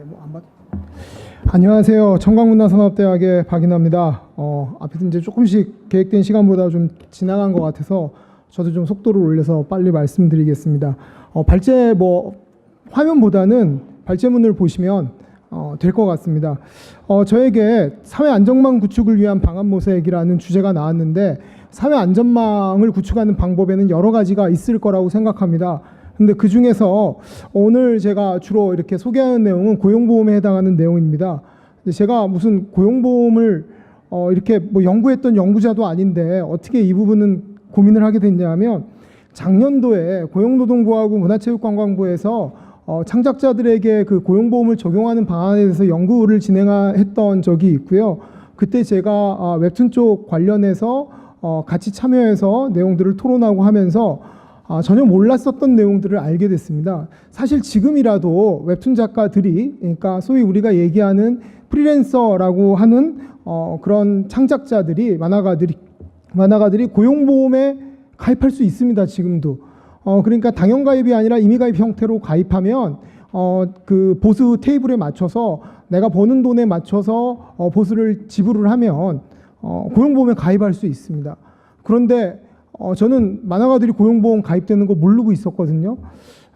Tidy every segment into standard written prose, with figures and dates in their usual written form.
안 받. 안녕하세요. 청강문화산업대학의 박인호입니다. 앞에서 이제 조금씩 계획된 시간보다 좀 지나간 것 같아서 저도 좀 속도를 올려서 빨리 말씀드리겠습니다. 발제 화면보다는 발제문을 보시면 될 것 같습니다. 저에게 사회 안전망 구축을 위한 방안 모색이라는 주제가 나왔는데 사회 안전망을 구축하는 방법에는 여러 가지가 있을 거라고 생각합니다. 근데 그 중에서 오늘 제가 주로 이렇게 소개하는 내용은 고용보험에 해당하는 내용입니다. 제가 무슨 고용보험을 이렇게 연구했던 연구자도 아닌데 어떻게 이 부분은 고민을 하게 됐냐면 작년도에 고용노동부하고 문화체육관광부에서 창작자들에게 그 고용보험을 적용하는 방안에 대해서 연구를 진행했던 적이 있고요. 그때 제가 웹툰 쪽 관련해서 같이 참여해서 내용들을 토론하고 하면서 전혀 몰랐었던 내용들을 알게 됐습니다. 사실 지금이라도 웹툰 작가들이, 그러니까 소위 우리가 얘기하는 프리랜서라고 하는 그런 창작자들이, 만화가들이 고용보험에 가입할 수 있습니다. 지금도. 그러니까 당연가입이 아니라 임의가입 형태로 가입하면 그 보수 테이블에 맞춰서 내가 버는 돈에 맞춰서 보수를 지불을 하면 고용보험에 가입할 수 있습니다. 그런데 저는 만화가들이 고용보험 가입되는 거 모르고 있었거든요.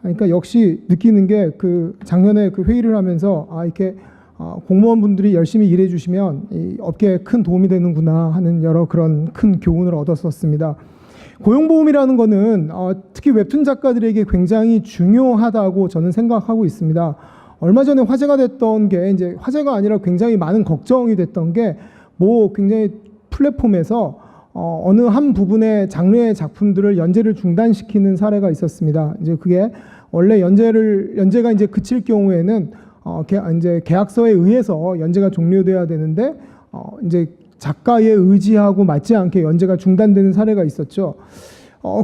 그러니까 역시 느끼는 게 그 작년에 그 회의를 하면서 이렇게 공무원분들이 열심히 일해 주시면 이 업계에 큰 도움이 되는구나 하는 여러 그런 큰 교훈을 얻었었습니다. 고용보험이라는 거는 특히 웹툰 작가들에게 굉장히 중요하다고 저는 생각하고 있습니다. 얼마 전에 화제가 됐던 게 이제 화제가 아니라 굉장히 많은 걱정이 됐던 게 굉장히 플랫폼에서 어느 한 부분의 장르의 작품들을 연재를 중단시키는 사례가 있었습니다. 이제 그게 원래 연재가 이제 그칠 경우에는 이제 계약서에 의해서 연재가 종료돼야 되는데 이제 작가의 의지하고 맞지 않게 연재가 중단되는 사례가 있었죠.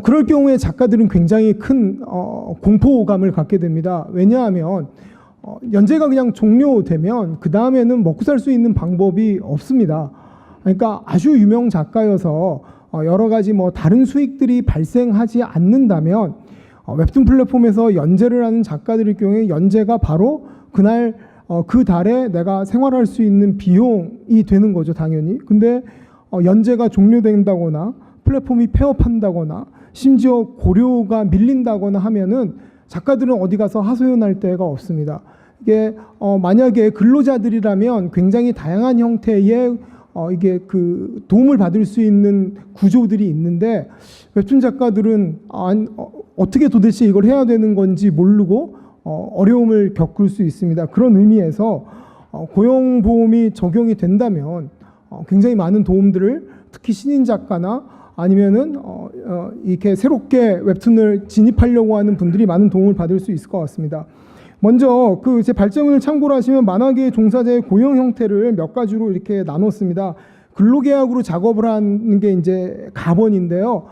그럴 경우에 작가들은 굉장히 큰 공포감을 갖게 됩니다. 왜냐하면 연재가 그냥 종료되면 그 다음에는 먹고 살 수 있는 방법이 없습니다. 그러니까 아주 유명 작가여서 여러 가지 다른 수익들이 발생하지 않는다면 웹툰 플랫폼에서 연재를 하는 작가들의 경우에 연재가 바로 그날 그 달에 내가 생활할 수 있는 비용이 되는 거죠, 당연히. 근데 연재가 종료된다거나 플랫폼이 폐업한다거나 심지어 고료가 밀린다거나 하면은 작가들은 어디 가서 하소연할 데가 없습니다. 이게 만약에 근로자들이라면 굉장히 다양한 형태의 이게 그 도움을 받을 수 있는 구조들이 있는데 웹툰 작가들은 어떻게 도대체 이걸 해야 되는 건지 모르고 어려움을 겪을 수 있습니다. 그런 의미에서 고용보험이 적용이 된다면 굉장히 많은 도움들을 특히 신인 작가나 아니면은 이렇게 새롭게 웹툰을 진입하려고 하는 분들이 많은 도움을 받을 수 있을 것 같습니다. 먼저 그 제 발제문을 참고로 하시면 만화계 종사자의 고용 형태를 몇 가지로 이렇게 나눴습니다. 근로계약으로 작업을 하는 게 이제 가번인데요.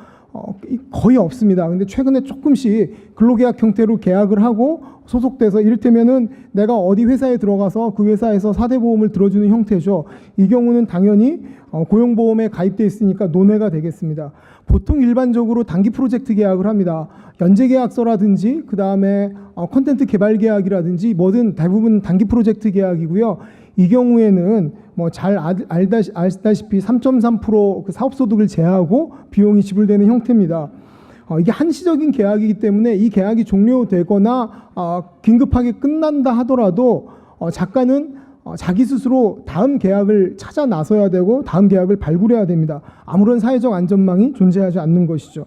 거의 없습니다. 근데 최근에 조금씩 근로계약 형태로 계약을 하고 소속돼서 이를테면은 내가 어디 회사에 들어가서 그 회사에서 4대 보험을 들어주는 형태죠. 이 경우는 당연히 고용보험에 가입돼 있으니까 논외가 되겠습니다. 보통 일반적으로 단기 프로젝트 계약을 합니다. 연재 계약서라든지 그 다음에 콘텐츠 개발 계약이라든지 뭐든 대부분 단기 프로젝트 계약이고요. 이 경우에는 잘 알다시피 3.3% 그 사업소득을 제하고 비용이 지불되는 형태입니다. 이게 한시적인 계약이기 때문에 이 계약이 종료되거나 긴급하게 끝난다 하더라도 작가는 자기 스스로 다음 계약을 찾아 나서야 되고 다음 계약을 발굴해야 됩니다. 아무런 사회적 안전망이 존재하지 않는 것이죠.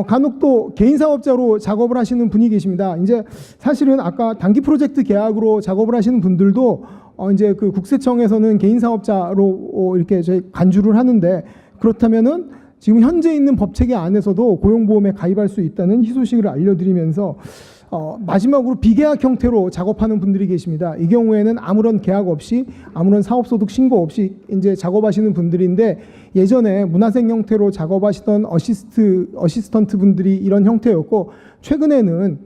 간혹 또 개인 사업자로 작업을 하시는 분이 계십니다. 이제 사실은 아까 단기 프로젝트 계약으로 작업을 하시는 분들도 이제 그 국세청에서는 개인 사업자로 이렇게 저희 간주를 하는데 그렇다면은 지금 현재 있는 법 체계 안에서도 고용보험에 가입할 수 있다는 희소식을 알려드리면서 마지막으로 비계약 형태로 작업하는 분들이 계십니다. 이 경우에는 아무런 계약 없이 아무런 사업소득 신고 없이 이제 작업하시는 분들인데 예전에 문화생 형태로 작업하시던 어시스턴트 분들이 이런 형태였고 최근에는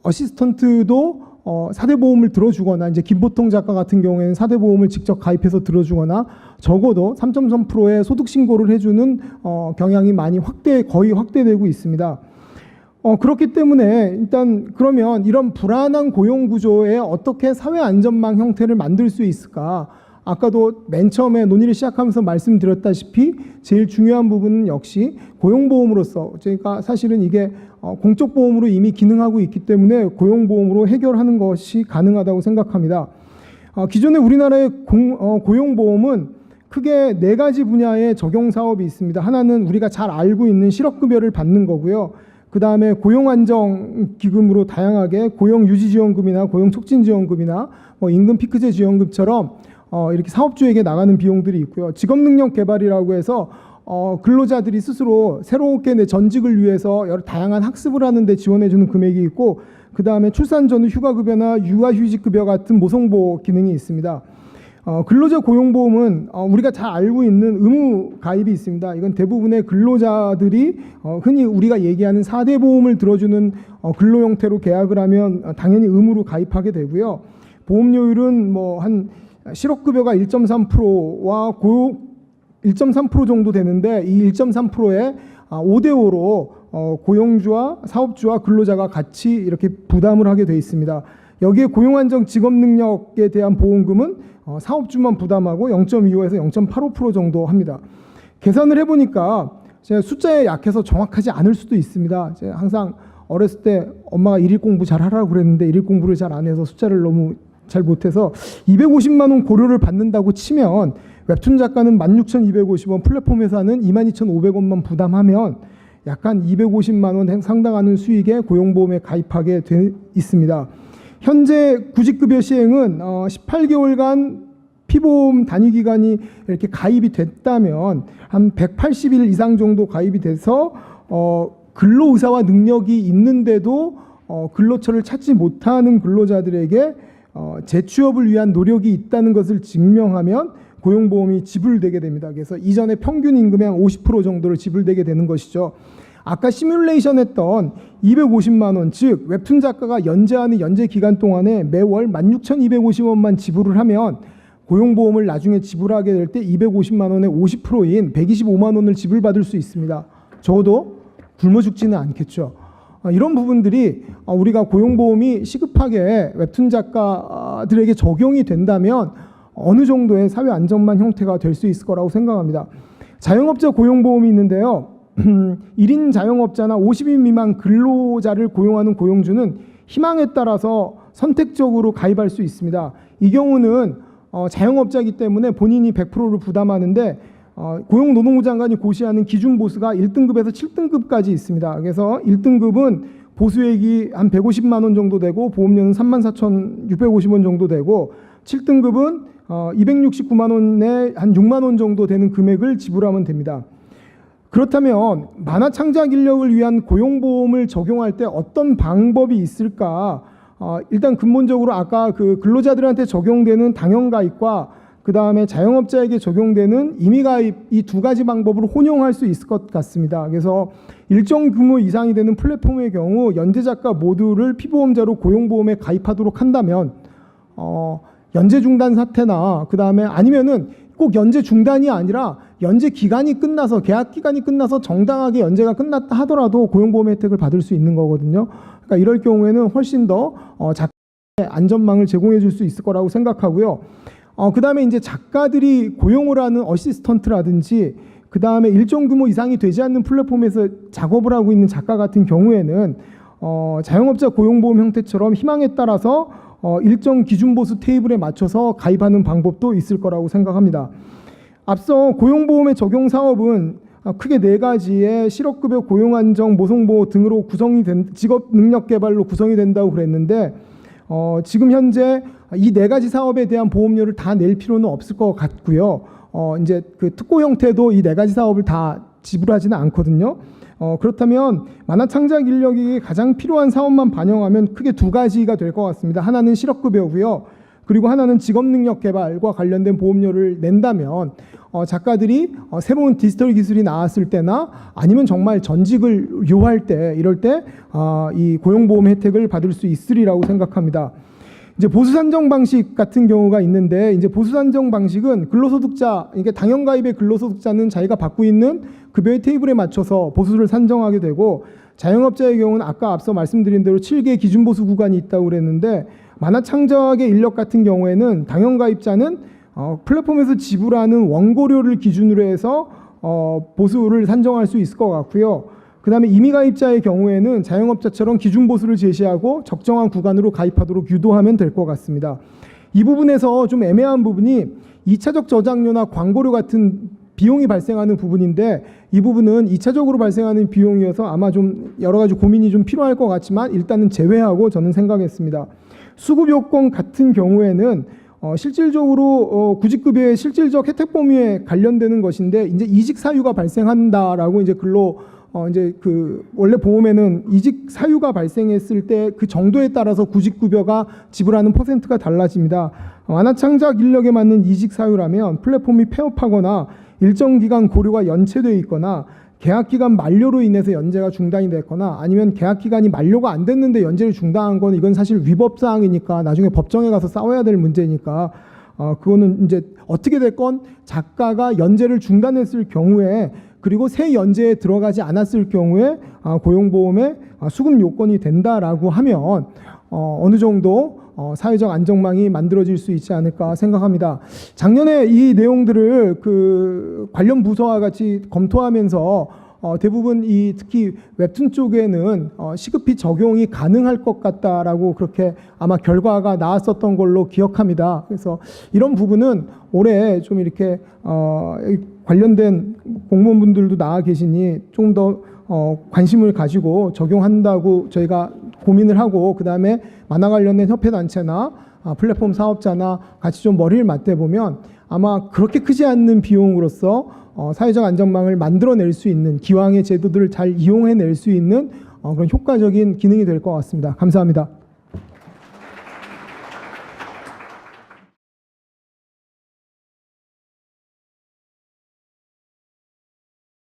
어시스턴트도 4대 보험을 들어주거나 이제 김보통 작가 같은 경우에는 4대 보험을 직접 가입해서 들어주거나 적어도 3.3%의 소득 신고를 해주는 경향이 많이 거의 확대되고 있습니다. 그렇기 때문에 일단 그러면 이런 불안한 고용 구조에 어떻게 사회 안전망 형태를 만들 수 있을까? 아까도 맨 처음에 논의를 시작하면서 말씀드렸다시피 제일 중요한 부분은 역시 고용보험으로서, 그러니까 사실은 이게 공적 보험으로 이미 기능하고 있기 때문에 고용보험으로 해결하는 것이 가능하다고 생각합니다. 기존의 우리나라의 고용보험은 크게 네 가지 분야의 적용 사업이 있습니다. 하나는 우리가 잘 알고 있는 실업급여를 받는 거고요. 그 다음에 고용안정기금으로 다양하게 고용유지지원금이나 고용촉진지원금이나 임금 피크제 지원금처럼 이렇게 사업주에게 나가는 비용들이 있고요. 직업능력개발이라고 해서 근로자들이 스스로 새롭게 내 전직을 위해서 여러 다양한 학습을 하는데 지원해주는 금액이 있고, 그 다음에 출산 전후 휴가급여나 육아휴직급여 같은 모성보호 기능이 있습니다. 근로자 고용보험은 우리가 잘 알고 있는 의무 가입이 있습니다. 이건 대부분의 근로자들이 흔히 우리가 얘기하는 4대 보험을 들어주는 근로 형태로 계약을 하면 당연히 의무로 가입하게 되고요. 보험료율은 뭐 한 실업급여가 1.3%와 1.3% 정도 되는데, 이 1.3%에 5대5로 고용주와 사업주와 근로자가 같이 이렇게 부담을 하게 돼 있습니다. 여기에 고용안정 직업능력에 대한 보험금은 사업주만 부담하고 0.25에서 0.85% 정도 합니다. 계산을 해보니까 제가 숫자에 약해서 정확하지 않을 수도 있습니다. 제가 항상 어렸을 때 엄마가 일일 공부 잘 하라고 그랬는데 일일 공부를 잘 안 해서 숫자를 너무 잘 못해서 250만 원 고려를 받는다고 치면 웹툰 작가는 16,250원, 플랫폼 회사는 22,500원만 부담하면 약간 250만 원 상당하는 수익의 고용보험에 가입하게 돼 있습니다. 현재 구직급여 시행은 18개월간 피보험 단위기간이 이렇게 가입이 됐다면 한 180일 이상 정도 가입이 돼서 근로의사와 능력이 있는데도 근로처를 찾지 못하는 근로자들에게 재취업을 위한 노력이 있다는 것을 증명하면 고용보험이 지불되게 됩니다. 그래서 이전에 평균 임금의 한 50% 정도를 지불되게 되는 것이죠. 아까 시뮬레이션 했던 250만 원, 즉 웹툰 작가가 연재하는 연재 기간 동안에 매월 16,250원만 지불을 하면 고용보험을 나중에 지불하게 될 때 250만 원의 50%인 125만 원을 지불받을 수 있습니다. 적어도 굶어 죽지는 않겠죠. 이런 부분들이 우리가 고용보험이 시급하게 웹툰 작가들에게 적용이 된다면 어느 정도의 사회 안전망 형태가 될 수 있을 거라고 생각합니다. 자영업자 고용보험이 있는데요. 1인 자영업자나 50인 미만 근로자를 고용하는 고용주는 희망에 따라서 선택적으로 가입할 수 있습니다. 이 경우는 자영업자이기 때문에 본인이 100%를 부담하는데 고용노동부 장관이 고시하는 기준 보수가 1등급에서 7등급까지 있습니다. 그래서 1등급은 보수액이 한 150만 원 정도 되고 보험료는 34,650원 정도 되고, 7등급은 269만 원에 한 6만 원 정도 되는 금액을 지불하면 됩니다. 그렇다면 만화 창작 인력을 위한 고용보험을 적용할 때 어떤 방법이 있을까? 일단 근본적으로 아까 그 근로자들한테 적용되는 당연가입과 그 다음에 자영업자에게 적용되는 임의가입, 이 두 가지 방법으로 혼용할 수 있을 것 같습니다. 그래서 일정 규모 이상이 되는 플랫폼의 경우 연재작가 모두를 피보험자로 고용보험에 가입하도록 한다면 연재 중단 사태나 그 다음에 아니면은 꼭 연재 중단이 아니라 연재 기간이 끝나서 계약 기간이 끝나서 정당하게 연재가 끝났다 하더라도 고용보험 혜택을 받을 수 있는 거거든요. 그러니까 이럴 경우에는 훨씬 더 작가의 안전망을 제공해 줄 수 있을 거라고 생각하고요. 그 다음에 이제 작가들이 고용을 하는 어시스턴트라든지 그 다음에 일정 규모 이상이 되지 않는 플랫폼에서 작업을 하고 있는 작가 같은 경우에는 자영업자 고용보험 형태처럼 희망에 따라서 일정 기준 보수 테이블에 맞춰서 가입하는 방법도 있을 거라고 생각합니다. 앞서 고용보험의 적용 사업은 크게 네 가지의 실업급여, 고용안정, 모성보호 등으로 구성이 된 직업능력개발로 구성이 된다고 그랬는데 지금 현재 이 네 가지 사업에 대한 보험료를 다 낼 필요는 없을 것 같고요. 이제 그 특고 형태도 이 네 가지 사업을 다 지불하지는 않거든요. 그렇다면 만화 창작 인력이 가장 필요한 사업만 반영하면 크게 두 가지가 될 것 같습니다. 하나는 실업급여고요. 그리고 하나는 직업능력 개발과 관련된 보험료를 낸다면 작가들이 새로운 디지털 기술이 나왔을 때나 아니면 정말 전직을 요할 때 이럴 때 이 고용보험 혜택을 받을 수 있으리라고 생각합니다. 이제 보수 산정 방식 같은 경우가 있는데, 이제 보수 산정 방식은 근로소득자, 이게 당연가입의 근로소득자는 자기가 받고 있는 급여의 테이블에 맞춰서 보수를 산정하게 되고, 자영업자의 경우는 아까 앞서 말씀드린 대로 7개 기준보수 구간이 있다고 그랬는데 만화창작의 인력 같은 경우에는 당연가입자는 플랫폼에서 지불하는 원고료를 기준으로 해서 보수를 산정할 수 있을 것 같고요. 그 다음에 임의가입자의 경우에는 자영업자처럼 기준보수를 제시하고 적정한 구간으로 가입하도록 유도하면 될 것 같습니다. 이 부분에서 좀 애매한 부분이 2차적 저장료나 광고료 같은 비용이 발생하는 부분인데 이 부분은 2차적으로 발생하는 비용이어서 아마 좀 여러 가지 고민이 좀 필요할 것 같지만 일단은 제외하고 저는 생각했습니다. 수급요건 같은 경우에는 실질적으로 구직급여의 실질적 혜택 범위에 관련되는 것인데 이제 이직 사유가 발생한다라고 이제 글로 이제 그 원래 보험에는 이직 사유가 발생했을 때 그 정도에 따라서 구직급여가 지불하는 퍼센트가 달라집니다. 만화창작 인력에 맞는 이직 사유라면 플랫폼이 폐업하거나 일정 기간 고료가 연체되어 있거나 계약 기간 만료로 인해서 연재가 중단이 됐거나 아니면 계약 기간이 만료가 안 됐는데 연재를 중단한 건 이건 사실 위법 사항이니까 나중에 법정에 가서 싸워야 될 문제니까 그거는 이제 어떻게 됐건 작가가 연재를 중단했을 경우에 그리고 새 연재에 들어가지 않았을 경우에 고용보험의 수급 요건이 된다라고 하면 어느 정도 사회적 안정망이 만들어질 수 있지 않을까 생각합니다. 작년에 이 내용들을 그 관련 부서와 같이 검토하면서 대부분 이 특히 웹툰 쪽에는 시급히 적용이 가능할 것 같다라고 그렇게 아마 결과가 나왔었던 걸로 기억합니다. 그래서 이런 부분은 올해 좀 이렇게 관련된 공무원분들도 나와 계시니 좀 더 관심을 가지고 적용한다고 저희가 고민을 하고 그 다음에 만화 관련된 협회단체나 플랫폼 사업자나 같이 좀 머리를 맞대보면 아마 그렇게 크지 않는 비용으로서 사회적 안전망을 만들어낼 수 있는 기왕의 제도들을 잘 이용해낼 수 있는 그런 효과적인 기능이 될 것 같습니다. 감사합니다.